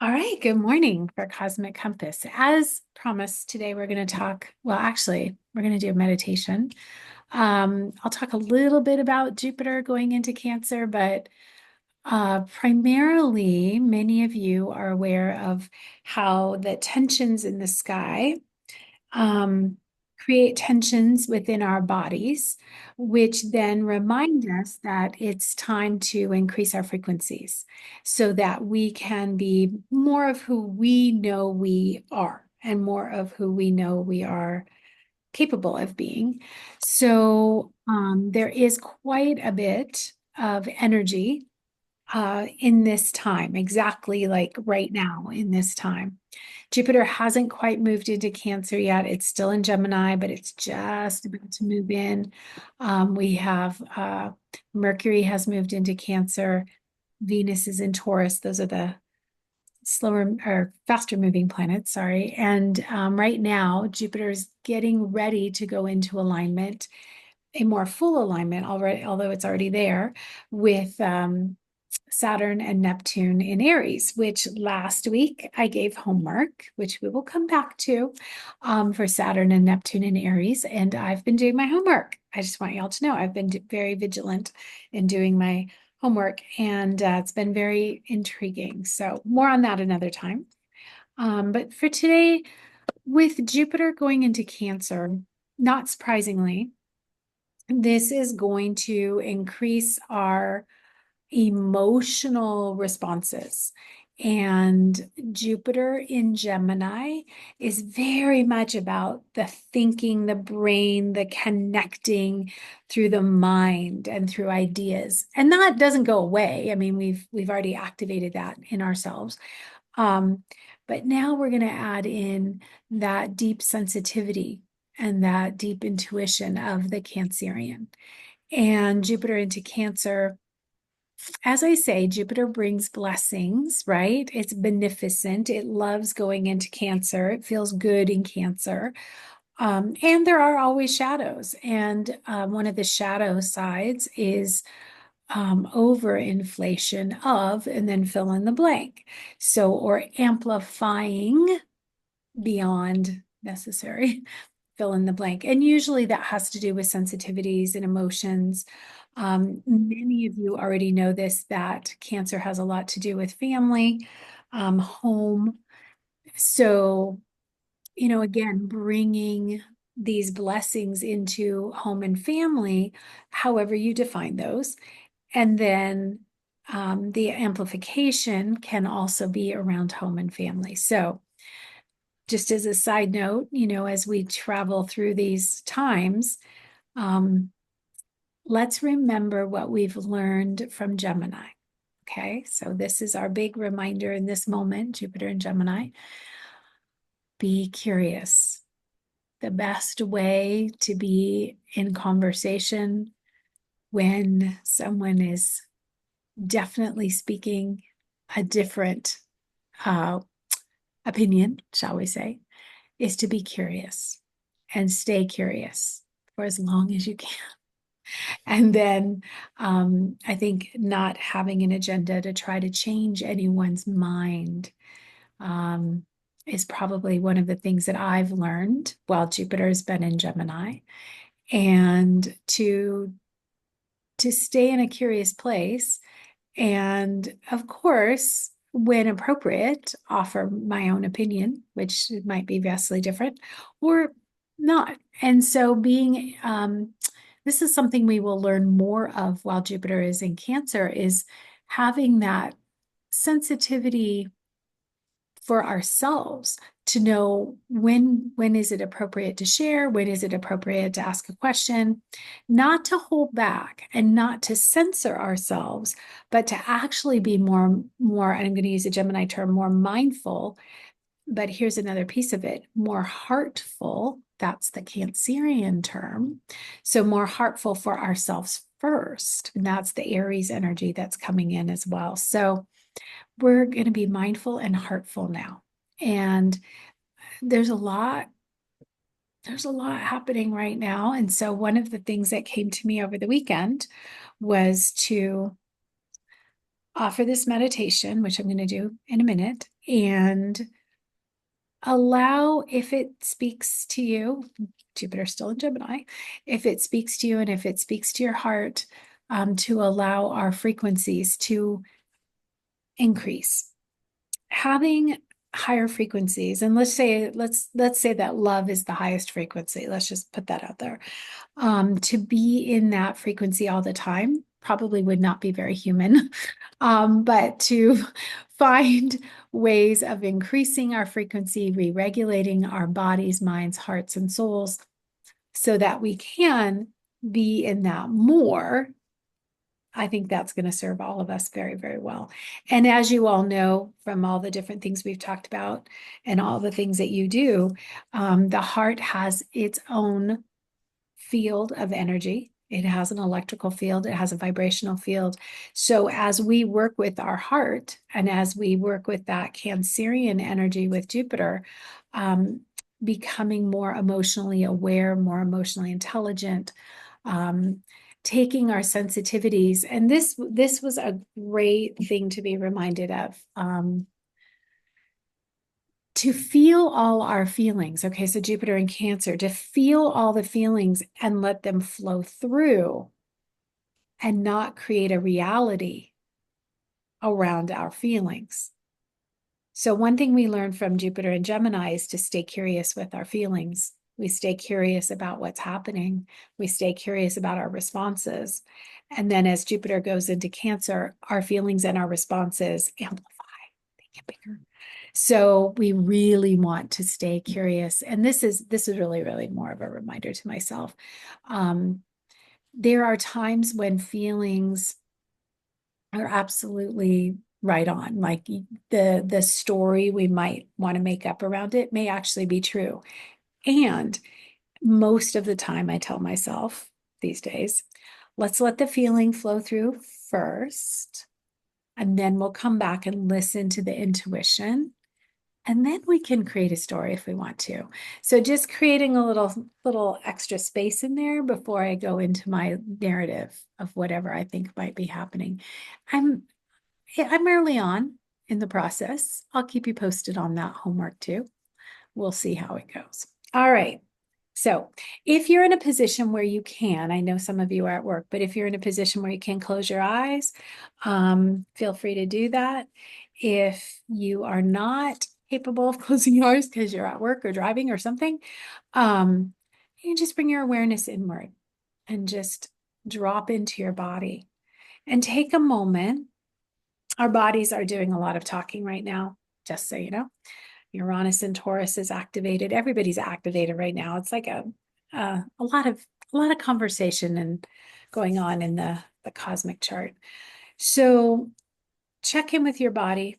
All right, good morning for Cosmic Compass. As promised, today we're going to talk, well, actually, we're going to do a meditation. I'll talk a little bit about Jupiter going into Cancer, but primarily, many of you are aware of how the tensions in the sky um, create tensions within our bodies, which then remind us that it's time to increase our frequencies so that we can be more of who we know we are and more of who we know we are capable of being. So there is quite a bit of energy in this time, exactly like right now in this time. Jupiter hasn't quite moved into Cancer yet. It's still in Gemini, but it's just about to move in. We have Mercury has moved into Cancer. Venus is in Taurus. Those are the slower or faster moving planets, sorry. And right now, Jupiter is getting ready to go into alignment, a more full alignment already, although it's already there with Saturn and Neptune in Aries, which last week I gave homework, which we will come back to for Saturn and Neptune in Aries. And I've been doing my homework. I just want y'all to know I've been very vigilant in doing my homework, and it's been very intriguing. So, more on that another time. But for today, with Jupiter going into Cancer, not surprisingly, this is going to increase our emotional responses. And Jupiter in Gemini is very much about the thinking, the brain, the connecting through the mind and through ideas. And that doesn't go away. I mean, we've already activated that in ourselves. But now we're going to add in that deep sensitivity and that deep intuition of the Cancerian. And Jupiter into Cancer, as I say, Jupiter brings blessings, right? It's beneficent. It loves going into Cancer. It feels good in Cancer. And there are always shadows. And one of the shadow sides is overinflation of, and then fill in the blank. So, or amplifying beyond necessary, fill in the blank. And usually that has to do with sensitivities and emotions. Many of you already know this, that Cancer has a lot to do with family, home. So, again, bringing these blessings into home and family, however you define those. And then the amplification can also be around home and family. So, just as a side note, as we travel through these times, let's remember what we've learned from Gemini. Okay, so this is our big reminder in this moment, Jupiter and Gemini. Be curious. The best way to be in conversation when someone is definitely speaking a different opinion, shall we say, is to be curious and stay curious for as long as you can. And then I think not having an agenda to try to change anyone's mind is probably one of the things that I've learned while Jupiter has been in Gemini. And to stay in a curious place. And of course, when appropriate, offer my own opinion, which might be vastly different or not. And so this is something we will learn more of while Jupiter is in Cancer, is having that sensitivity for ourselves to know when is it appropriate to share, when is it appropriate to ask a question, not to hold back and not to censor ourselves, but to actually be more, and I'm going to use a Gemini term, more mindful. But here's another piece of it, more heartful. That's the Cancerian term. So more heartful for ourselves first. And that's the Aries energy that's coming in as well. So we're going to be mindful and heartful now. And there's a lot happening right now. And so one of the things that came to me over the weekend was to offer this meditation, which I'm going to do in a minute, and allow, if it speaks to you, Jupiter still in Gemini, if it speaks to you and if it speaks to your heart, to allow our frequencies to increase. Having higher frequencies, and let's say that love is the highest frequency. Let's just put that out there. To be in that frequency all the time probably would not be very human. But to find ways of increasing our frequency, re-regulating our bodies, minds, hearts, and souls so that we can be in that more, I think that's going to serve all of us very, very well. And as you all know from all the different things we've talked about and all the things that you do, the heart has its own field of energy. It has an electrical field, it has a vibrational field. So as we work with our heart and as we work with that Cancerian energy with Jupiter, becoming more emotionally aware, more emotionally intelligent, taking our sensitivities. And this was a great thing to be reminded of. To feel all our feelings. Okay, so Jupiter in Cancer, to feel all the feelings and let them flow through and not create a reality around our feelings. So one thing we learned from Jupiter in Gemini is to stay curious with our feelings. We stay curious about what's happening. We stay curious about our responses. And then as Jupiter goes into Cancer, our feelings and our responses amplify, they get bigger. So we really want to stay curious. And this is really, really more of a reminder to myself. There are times when feelings are absolutely right on. Like the story we might want to make up around it may actually be true. And most of the time I tell myself these days, let's let the feeling flow through first, and then we'll come back and listen to the intuition. And then we can create a story if we want to. So just creating a little extra space in there before I go into my narrative of whatever I think might be happening. I'm early on in the process. I'll keep you posted on that homework too. We'll see how it goes. All right. So if you're in a position where you can, I know some of you are at work, but if you're in a position where you can close your eyes, feel free to do that. If you are not capable of closing your eyes because you're at work or driving or something, you can just bring your awareness inward and just drop into your body and take a moment. Our bodies are doing a lot of talking right now, just so you know. Uranus and Taurus is activated. Everybody's activated right now. It's like a lot of conversation and going on in the cosmic chart. So check in with your body.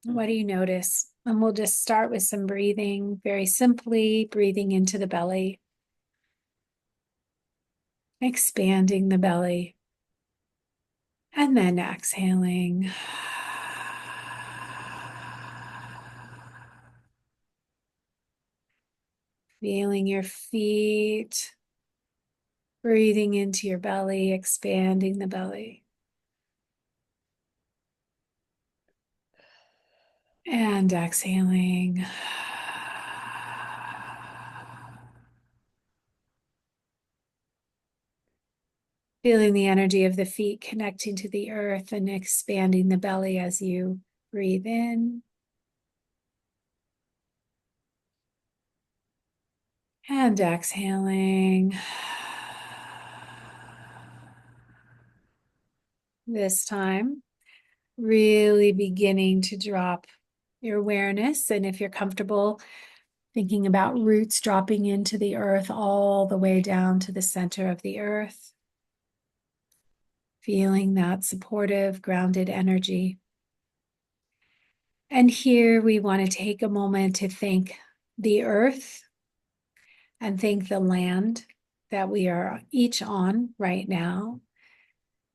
What do you notice? And we'll just start with some breathing, very simply breathing into the belly, expanding the belly, and then exhaling. Feeling your feet, breathing into your belly, expanding the belly. And exhaling. Feeling the energy of the feet connecting to the earth and expanding the belly as you breathe in. And exhaling. This time, really beginning to drop your awareness. And if you're comfortable, thinking about roots dropping into the earth all the way down to the center of the earth. Feeling that supportive, grounded energy. And here we want to take a moment to thank the earth and thank the land that we are each on right now.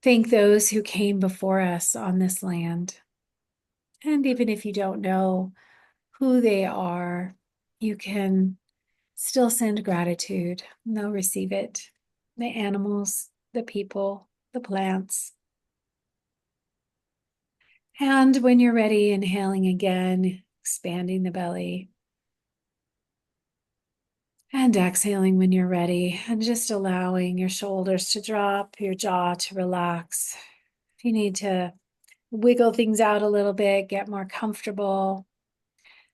Thank those who came before us on this land. And even if you don't know who they are, you can still send gratitude. They'll receive it. The animals, the people, the plants. And when you're ready, inhaling again, expanding the belly. And exhaling when you're ready, and just allowing your shoulders to drop, your jaw to relax. If you need to wiggle things out a little bit, get more comfortable.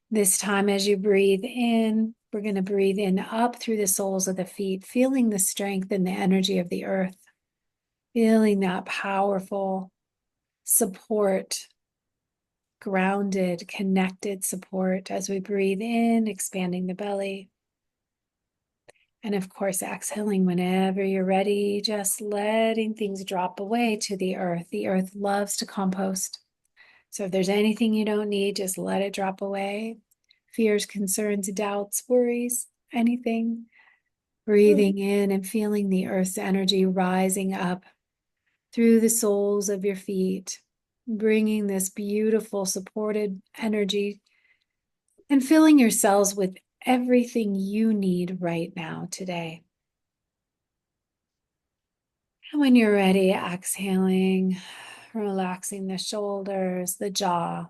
This time, as you breathe in, we're going to breathe in up through the soles of the feet, feeling the strength and the energy of the earth, feeling that powerful support, grounded, connected support as we breathe in, expanding the belly. And of course, exhaling whenever you're ready, just letting things drop away to the earth. The earth loves to compost. So if there's anything you don't need, just let it drop away. Fears, concerns, doubts, worries, anything. Breathing in and feeling the earth's energy rising up through the soles of your feet, bringing this beautiful supported energy and filling your cells with everything you need right now today. And when you're ready, exhaling, relaxing the shoulders, the jaw,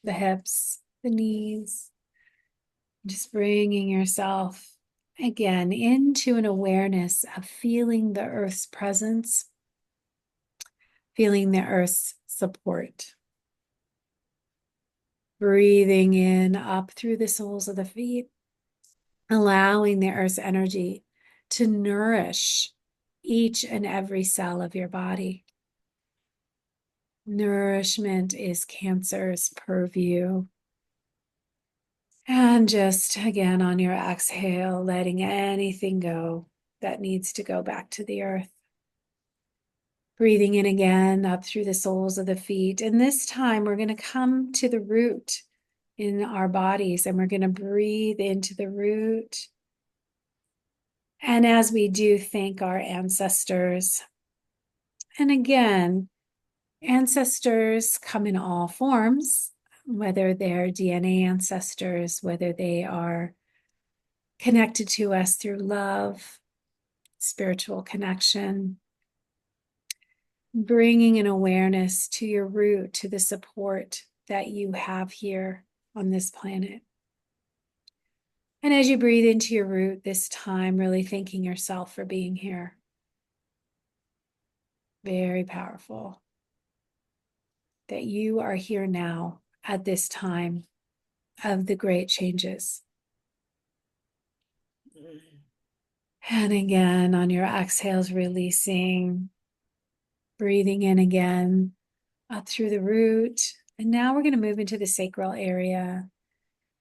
the hips, the knees, just bringing yourself again into an awareness of feeling the earth's presence, feeling the earth's support. Breathing in up through the soles of the feet, allowing the earth's energy to nourish each and every cell of your body. Nourishment is Cancer's purview. And just again on your exhale, letting anything go that needs to go back to the earth. Breathing in again up through the soles of the feet. And this time we're going to come to the root in our bodies, and we're going to breathe into the root. And as we do, thank our ancestors. And again, ancestors come in all forms, whether they're DNA ancestors, whether they are connected to us through love, spiritual connection, bringing an awareness to your root, to the support that you have here on this planet. And as you breathe into your root this time, really thanking yourself for being here. Very powerful that you are here now at this time of the great changes. And again, on your exhales, releasing, breathing in again, up through the root. And now we're going to move into the sacral area,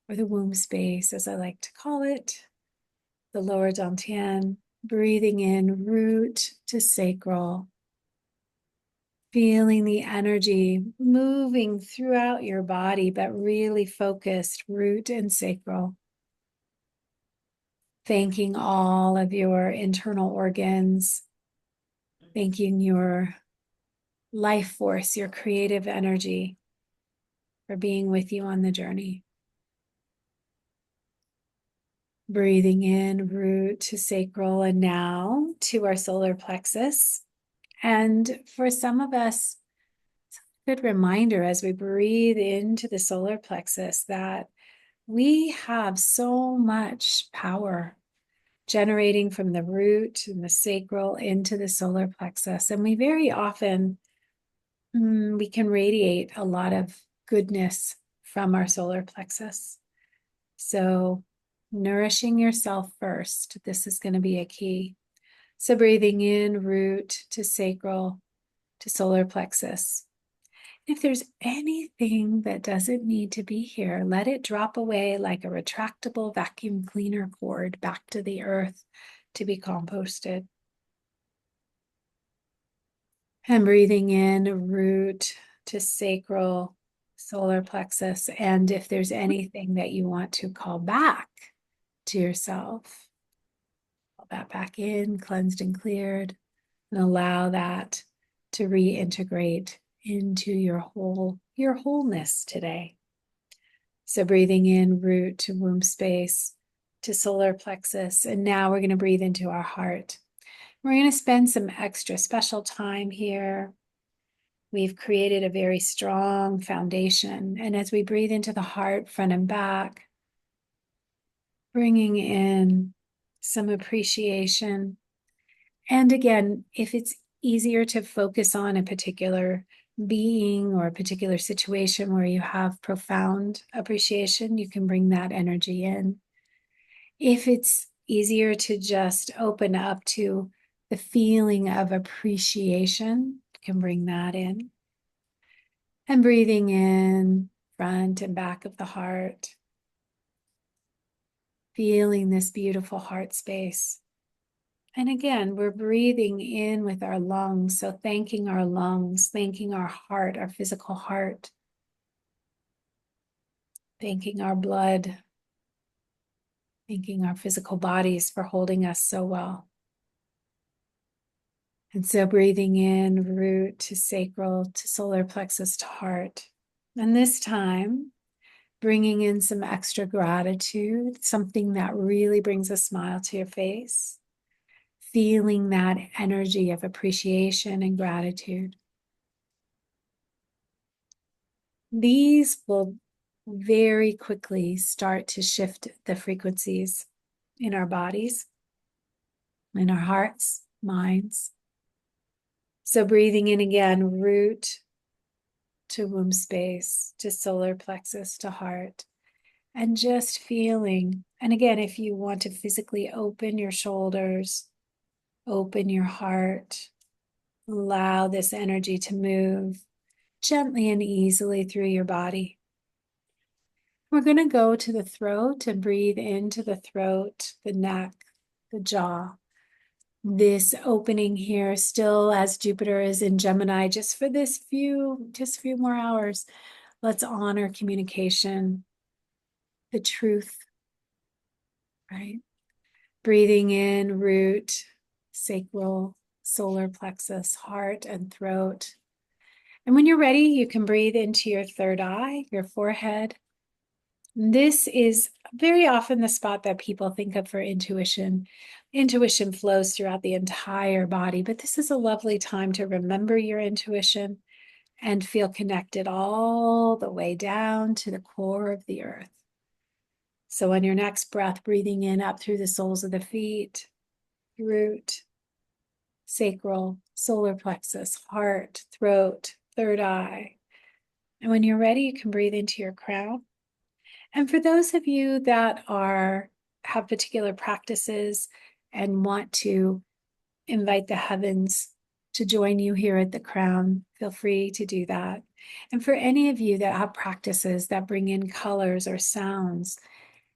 or the womb space, as I like to call it, the lower dantian. Breathing in, root to sacral. Feeling the energy moving throughout your body, but really focused, root and sacral. Thanking all of your internal organs, thanking your life force, your creative energy for being with you on the journey. Breathing in, root to sacral, and now to our solar plexus. And for some of us, it's a good reminder as we breathe into the solar plexus that we have so much power generating from the root and the sacral into the solar plexus. And we very often, we can radiate a lot of goodness from our solar plexus. So nourishing yourself first, this is going to be a key. So breathing in, root to sacral to solar plexus. If there's anything that doesn't need to be here, let it drop away like a retractable vacuum cleaner cord back to the earth to be composted. And breathing in, root to sacral, solar plexus. And if there's anything that you want to call back to yourself, call that back in, cleansed and cleared, and allow that to reintegrate into your wholeness today. So breathing in, root to womb space, to solar plexus. And now we're going to breathe into our heart. We're going to spend some extra special time here we've created a very strong foundation. And as we breathe into the heart, front and back, bringing in some appreciation. And again, if it's easier to focus on a particular being or a particular situation where you have profound appreciation, you can bring that energy in. If it's easier to just open up to the feeling of appreciation, you can bring that in. And breathing in front and back of the heart, feeling this beautiful heart space. And again, we're breathing in with our lungs. So thanking our lungs, thanking our heart, our physical heart, thanking our blood, thanking our physical bodies for holding us so well. And so breathing in, root to sacral, to solar plexus, to heart. And this time, bringing in some extra gratitude, something that really brings a smile to your face. Feeling that energy of appreciation and gratitude. These will very quickly start to shift the frequencies in our bodies, in our hearts, minds. So breathing in again, root to womb space, to solar plexus, to heart, and just feeling. And again, if you want to physically open your shoulders, open your heart, allow this energy to move gently and easily through your body. We're going to go to the throat and breathe into the throat, the neck, the jaw. This opening here, still as Jupiter is in Gemini, just for this few more hours. Let's honor communication, the truth, right? Breathing in, root, sacral, solar plexus, heart, and throat. And when you're ready, you can breathe into your third eye, your forehead. This is very often the spot that people think of for intuition. Intuition flows throughout the entire body, but this is a lovely time to remember your intuition and feel connected all the way down to the core of the earth. So on your next breath, breathing in up through the soles of the feet, root, sacral, solar plexus, heart, throat, third eye. And when you're ready, you can breathe into your crown. And for those of you that have particular practices and want to invite the heavens to join you here at the crown, feel free to do that. And for any of you that have practices that bring in colors or sounds,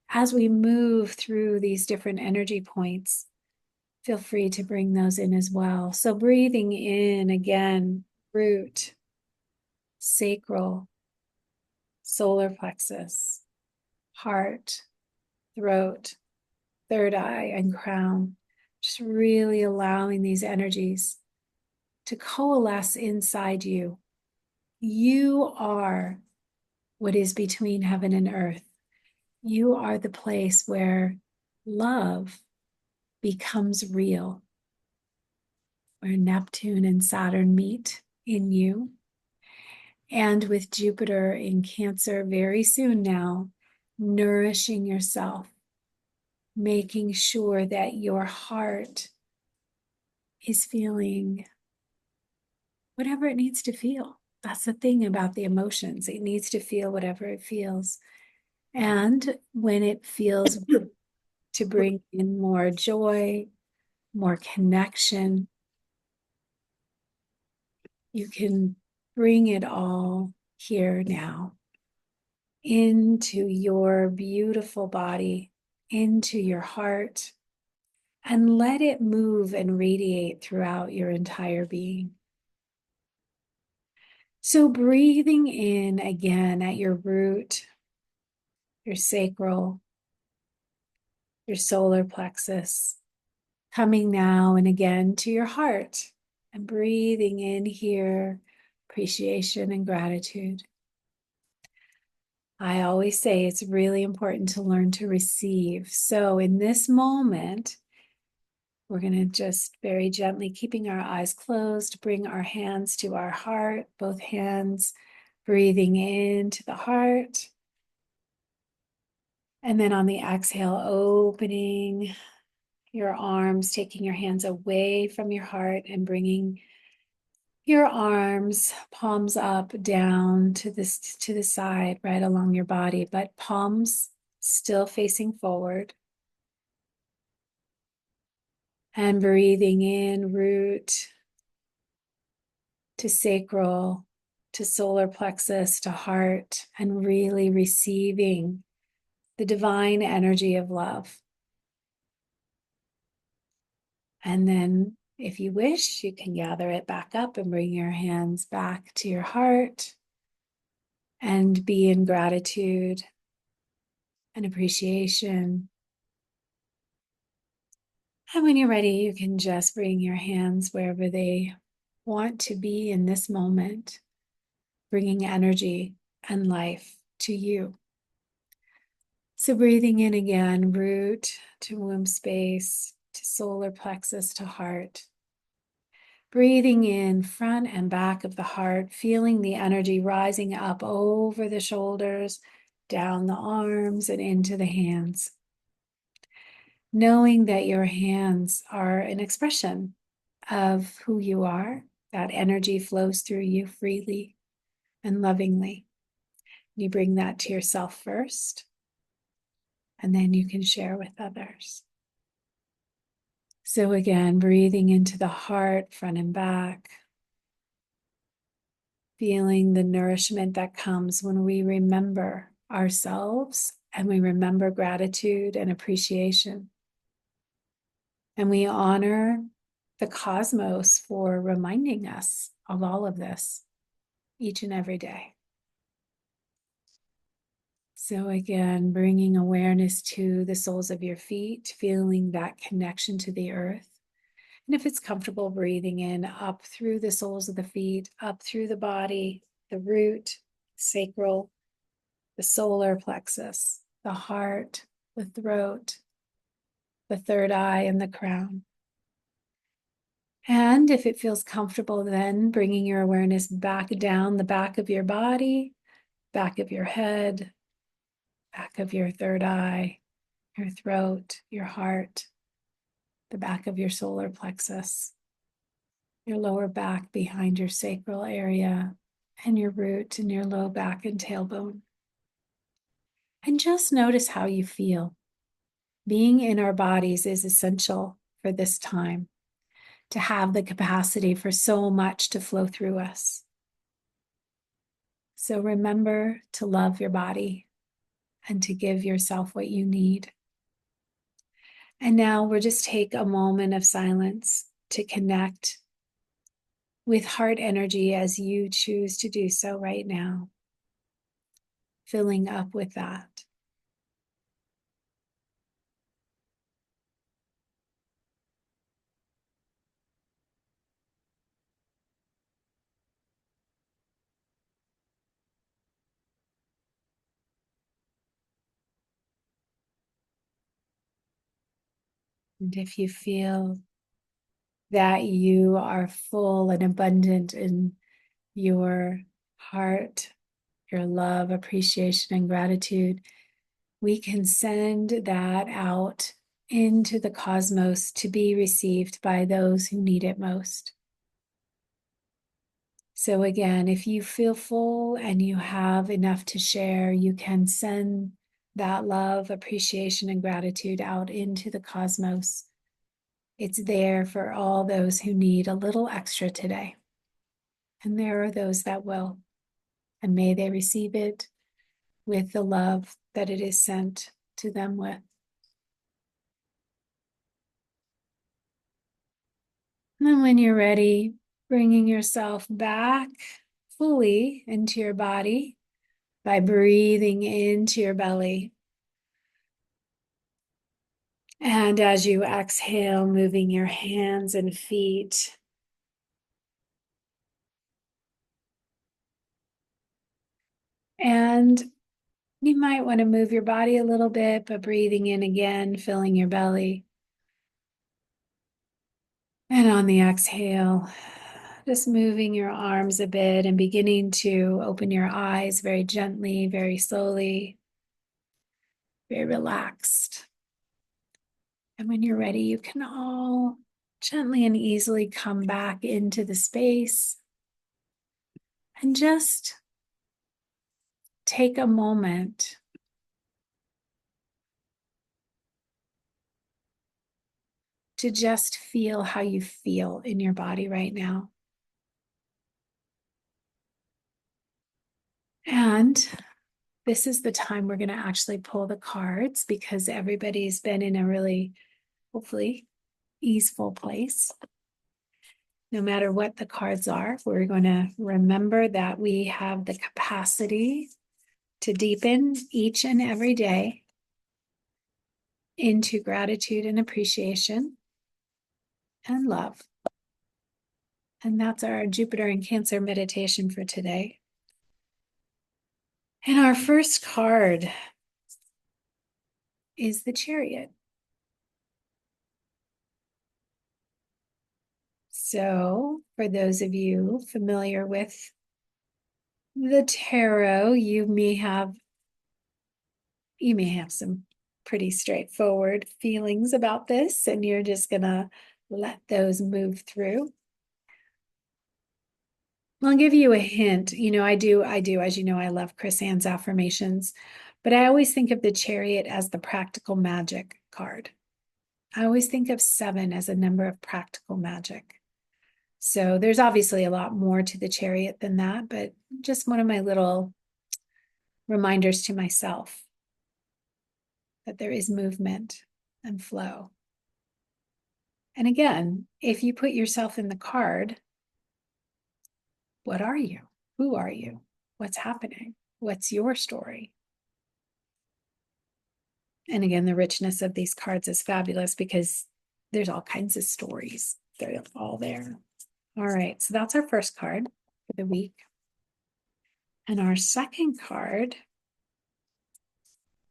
as we move through these different energy points, feel free to bring those in as well. So breathing in again, root, sacral, solar plexus, heart, throat, third eye, and crown. Just really allowing these energies to coalesce inside you. You are what is between heaven and earth. You are the place where love becomes real, where Neptune and Saturn meet in you. And with Jupiter in Cancer very soon now, nourishing yourself, making sure that your heart is feeling whatever it needs to feel. That's the thing about the emotions. It needs to feel whatever it feels. And when it feels to bring in more joy, more connection, you can bring it all here now into your beautiful body, into your heart, and let it move and radiate throughout your entire being. So breathing in again at your root, your sacral, your solar plexus, coming now and again to your heart and breathing in here, appreciation and gratitude. I always say it's really important to learn to receive. So in this moment, We're going to just very gently, keeping our eyes closed, bring our hands to our heart, both hands breathing into the heart. And then on the exhale, opening your arms, taking your hands away from your heart and bringing your arms, palms up, down to the side, right along your body, but palms still facing forward. And breathing in, root to sacral, to solar plexus, to heart, and really receiving the divine energy of love. And then, if you wish, you can gather it back up and bring your hands back to your heart and be in gratitude and appreciation. And when you're ready, you can just bring your hands wherever they want to be in this moment, bringing energy and life to you. So breathing in again, root to womb space, to solar plexus, to heart. Breathing in front and back of the heart, feeling the energy rising up over the shoulders, down the arms, and into the hands. Knowing that your hands are an expression of who you are, that energy flows through you freely and lovingly. You bring that to yourself first, and then you can share with others. So again, breathing into the heart, front and back, feeling the nourishment that comes when we remember ourselves and we remember gratitude and appreciation. And we honor the cosmos for reminding us of all of this each and every day. So again, bringing awareness to the soles of your feet, feeling that connection to the earth. And if it's comfortable, breathing in up through the soles of the feet, up through the body, the root, sacral, the solar plexus, the heart, the throat, the third eye, and the crown. And if it feels comfortable, then bringing your awareness back down the back of your body, back of your head, back of your third eye, your throat, your heart, the back of your solar plexus, your lower back behind your sacral area, and your root and your low back and tailbone. And just notice how you feel. Being in our bodies is essential for this time, to have the capacity for so much to flow through us. So remember to love your body and to give yourself what you need. And now we'll just take a moment of silence to connect with heart energy as you choose to do so right now, filling up with that. And if you feel that you are full and abundant in your heart, your love, appreciation, and gratitude, we can send that out into the cosmos to be received by those who need it most. So again, if you feel full and you have enough to share, you can send that love, appreciation, and gratitude out into the cosmos. It's there for all those who need a little extra today. And there are those that will. And may they receive it with the love that it is sent to them with. And then when you're ready, bringing yourself back fully into your body by breathing into your belly. And as you exhale, moving your hands and feet. And you might want to move your body a little bit, but breathing in again, filling your belly. And on the exhale, just moving your arms a bit and beginning to open your eyes very gently, very slowly, very relaxed. And when you're ready, you can all gently and easily come back into the space and just take a moment to just feel how you feel in your body right now. And this is the time we're going to actually pull the cards because everybody's been in a really, hopefully, easeful place. No matter what the cards are, we're going to remember that we have the capacity to deepen each and every day into gratitude and appreciation and love. And that's our Jupiter and Cancer meditation for today. And our first card is the Chariot. So, for those of you familiar with the tarot, you may have some pretty straightforward feelings about this, and you're just gonna let those move through. I'll give you a hint. I do, as you know, I love Chris Ann's affirmations, but I always think of the Chariot as the practical magic card. I always think of 7 as a number of practical magic. So there's obviously a lot more to the Chariot than that, but just one of my little reminders to myself that there is movement and flow. And again, if you put yourself in the card, what are you? Who are you? What's happening? What's your story? And again, the richness of these cards is fabulous because there's all kinds of stories. They're all there. All right, so that's our first card for the week. And our second card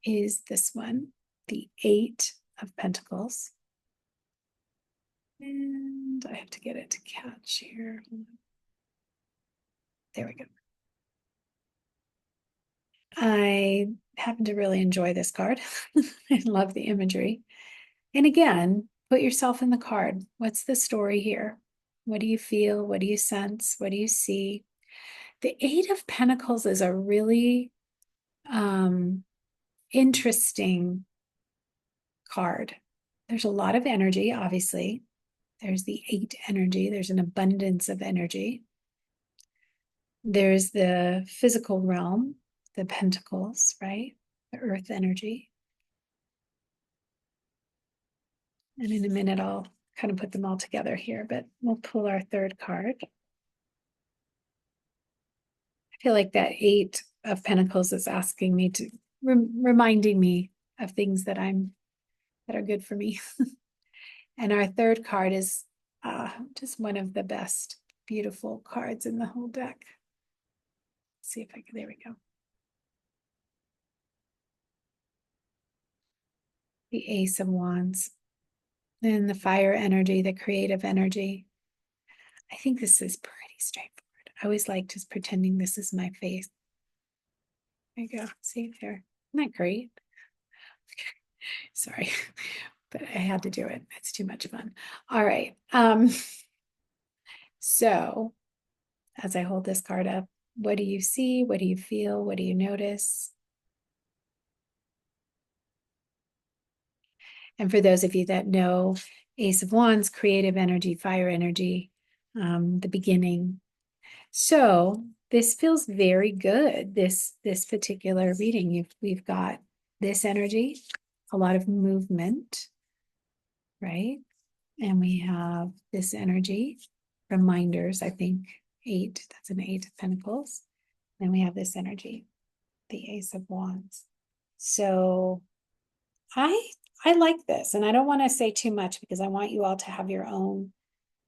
is this one, the 8 of Pentacles. And I have to get it to catch here. There we go. I happen to really enjoy this card. I love the imagery. And again, put yourself in the card. What's the story here? What do you feel? What do you sense? What do you see? The 8 of Pentacles is a really interesting card. There's a lot of energy, obviously. There's the 8 energy. There's an abundance of energy. There's the physical realm, the pentacles, right? The earth energy. And in a minute, I'll kind of put them all together here, but we'll pull our third card. I feel like that 8 of Pentacles is asking me to, reminding me of things that are good for me. And our third card is just one of the best, beautiful cards in the whole deck. Let's see if I can, there we go. The Ace of Wands. And the fire energy, the creative energy. I think this is pretty straightforward. I always like just pretending this is my face. There you go. See there. Isn't that great? Sorry, but I had to do it. It's too much fun. All right. So as I hold this card up, what do you see? What do you feel? What do you notice? And for those of you that know, Ace of Wands, creative energy, fire energy, the beginning. So this feels very good. This particular reading, we've got this energy, a lot of movement, right? And we have this energy, reminders, I think 8, that's an 8 of Pentacles. Then we have this energy, the Ace of Wands. So I like this, and I don't want to say too much because I want you all to have your own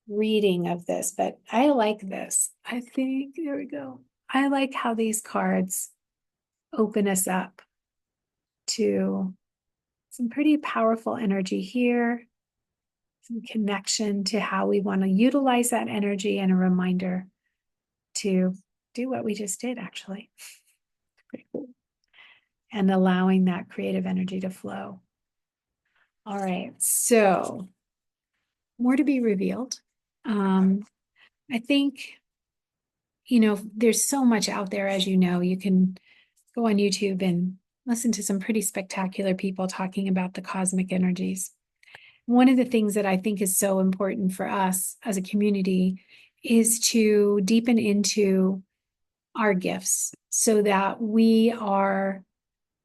reading of this, but I like this. I think, there we go. I like how these cards open us up to some pretty powerful energy here, some connection to how we want to utilize that energy, and a reminder to do what we just did, actually. Pretty cool. And allowing that creative energy to flow. All right, so more to be revealed. I think, there's so much out there, as you know. You can go on YouTube and listen to some pretty spectacular people talking about the cosmic energies. One of the things that I think is so important for us as a community is to deepen into our gifts so that we are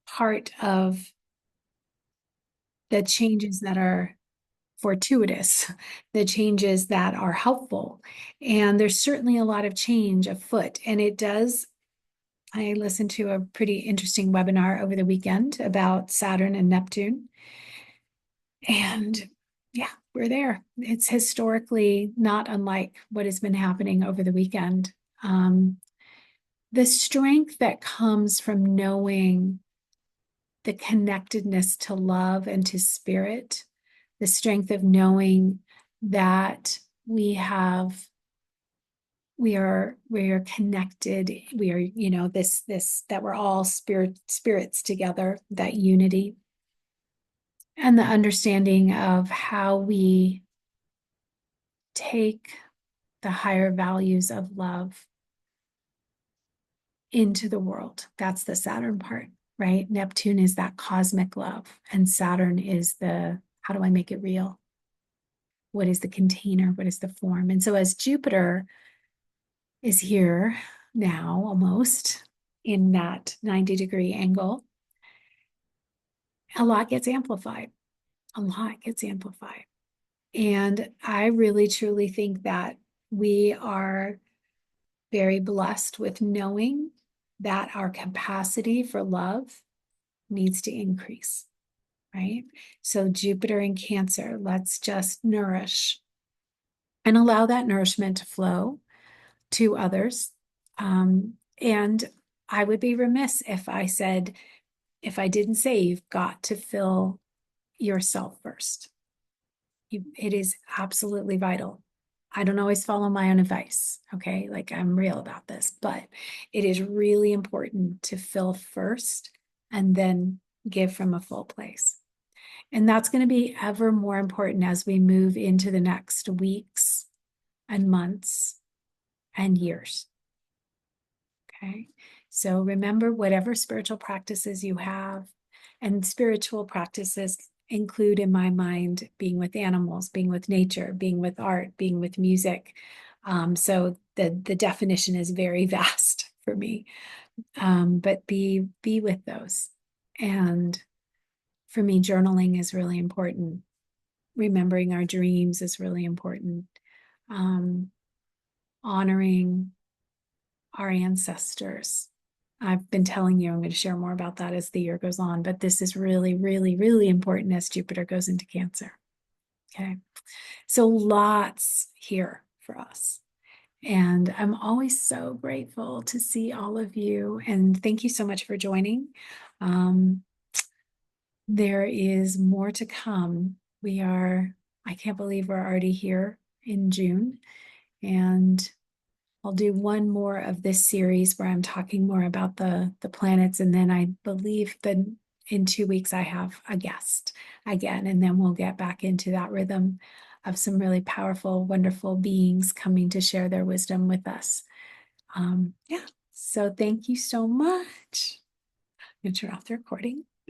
part of the changes that are fortuitous, the changes that are helpful. And there's certainly a lot of change afoot. And it does, I listened to a pretty interesting webinar over the weekend about Saturn and Neptune. And yeah, we're there. It's historically not unlike what has been happening over the weekend. The strength that comes from knowing the connectedness to love and to spirit, the strength of knowing that we are connected, we are, this that we're all spirits together, that unity, and the understanding of how we take the higher values of love into the world. That's the Saturn part, right? Neptune is that cosmic love, and Saturn is the, how do I make it real? What is the container? What is the form? And so as Jupiter is here now, almost in that 90-degree angle, a lot gets amplified. A lot gets amplified. And I really, truly think that we are very blessed with knowing that our capacity for love needs to increase, right? So Jupiter in Cancer, let's just nourish and allow that nourishment to flow to others. And I would be remiss if I didn't say you've got to fill yourself first. It is absolutely vital. I don't always follow my own advice, okay? Like, I'm real about this, but it is really important to fill first and then give from a full place. And that's going to be ever more important as we move into the next weeks and months and years. Okay. So remember, whatever spiritual practices you have, and spiritual practices include, in my mind, being with animals, being with nature, being with art, being with music. So the definition is very vast for me. But be with those. And for me, journaling is really important. Remembering our dreams is really important. Honoring our ancestors. I've been telling you I'm going to share more about that as the year goes on, but this is really, really, really important as Jupiter goes into Cancer. Okay. So lots here for us. And I'm always so grateful to see all of you. And thank you so much for joining. There is more to come. I can't believe we're already here in June. And I'll do one more of this series where I'm talking more about the planets. And then I believe that in 2 weeks, I have a guest again, and then we'll get back into that rhythm of some really powerful, wonderful beings coming to share their wisdom with us. Yeah. So thank you so much. I'm going to turn off the recording.